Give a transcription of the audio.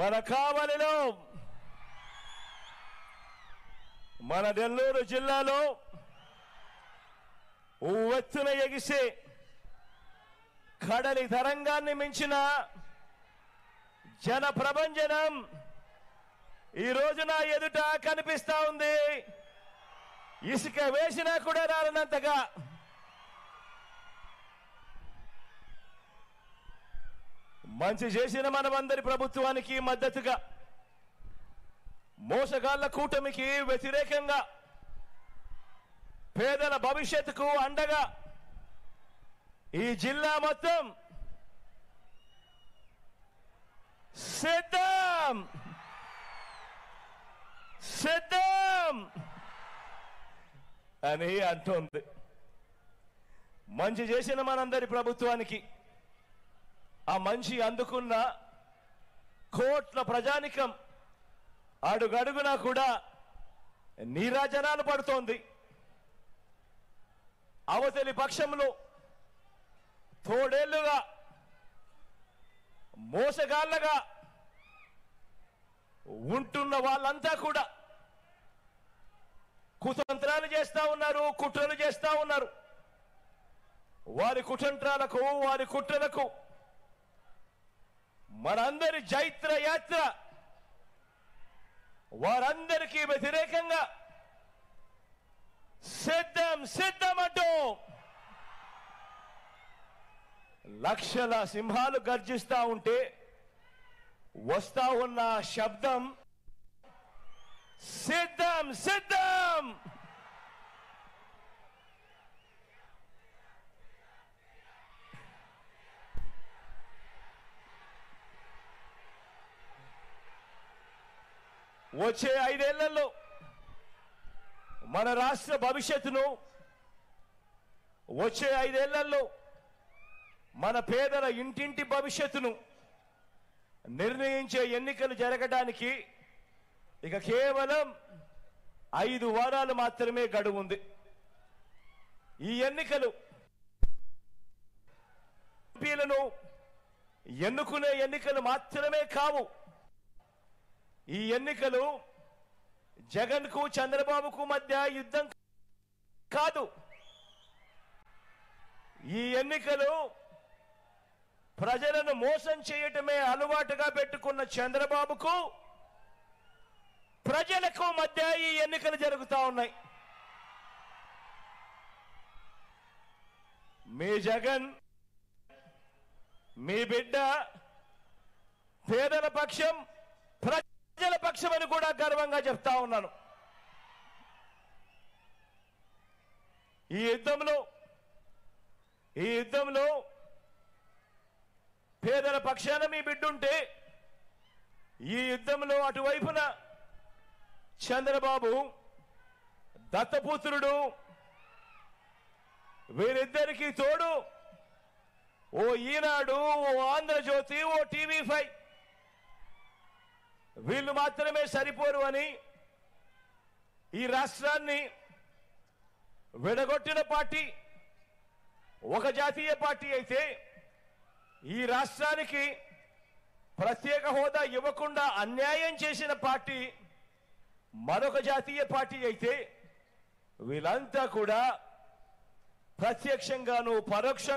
మన కావలిలో మన నెల్లూరు జిల్లాలో ఉవ్వెత్తున ఎగిసే కడలి తరంగాన్ని మించిన జన ప్రభంజనం ఈ రోజున ఎదుట కనిపిస్తా ఉంది. ఇసుక వేసినా కూడా రాలనంతగా మంచి చేసిన మనమందరి ప్రభుత్వానికి మద్దతుగా, మోసగాళ్ల కూటమికి వ్యతిరేకంగా, పేదల భవిష్యత్తుకు అండగా ఈ జిల్లా మొత్తం సిద్ధం సిద్ధం అని అంటోంది. మంచి చేసిన మనందరి ప్రభుత్వానికి, ఆ మంచి అందుకున్న కోట్ల ప్రజానికం అడుగడుగునా కూడా నీరాజనాలు పడుతోంది. అవతలి పక్షంలో తోడేళ్లుగా మోసగాళ్లగా ఉంటున్న వాళ్ళంతా కూడా కుతంత్రాలు చేస్తా ఉన్నారు, కుట్రలు చేస్తా ఉన్నారు. వారి కుతంత్రాలకు, వారి కుట్రలకు మనందరి జైత్ర యాత్ర వారందరికీ వ్యతిరేకంగా సిద్ధం సిద్ధం అంటూ లక్షల సింహాలు గర్జిస్తా ఉంటే వస్తా ఉన్న శబ్దం సిద్ధం సిద్ధం. వచ్చే 5 ఏళ్లలో మన రాష్ట్ర భవిష్యత్తును, వచ్చే 5 ఏళ్లలో మన పేదల ఇంటింటి భవిష్యత్తును నిర్ణయించే ఎన్నికలు జరగడానికి ఇక కేవలం 5 వారాలు మాత్రమే గడువు ఉంది. ఈ ఎన్నికలు ఎంపీలను ఎన్నుకునే ఎన్నికలు మాత్రమే కావు. ఈ ఎన్నికలు జగన్కు, చంద్రబాబుకు మధ్య యుద్ధం కాదు. ఈ ఎన్నికలు ప్రజలను మోసం చేయటమే అలవాటుగా పెట్టుకున్న చంద్రబాబుకు, ప్రజలకు మధ్య ఈ ఎన్నికలు జరుగుతూ ఉన్నాయి. మీ జగన్, మీ బిడ్డ పేదల పక్షం, ప్రజల పక్షం అని కూడా గర్వంగా చెప్తా ఉన్నాను. ఈ యుద్ధంలో పేదల పక్షాన మీ బిడ్డుంటే, ఈ యుద్ధంలో అటువైపున చంద్రబాబు దత్తపుత్రుడు, వీరిద్దరికీ తోడు ఓ ఈనాడు, ఓ ఆంధ్రజ్యోతి, ఓ టీవీ5 వీళ్ళు మాత్రమే సరిపోరు అని ఈ రాష్ట్రాన్ని విడగొట్టిన పార్టీ ఒక జాతీయ పార్టీ అయితే, ఈ రాష్ట్రానికి ప్రత్యేక హోదా ఇవ్వకుండా అన్యాయం చేసిన పార్టీ మరొక జాతీయ పార్టీ అయితే, వీళ్ళంతా కూడా ప్రత్యక్షంగాను పరోక్షంగా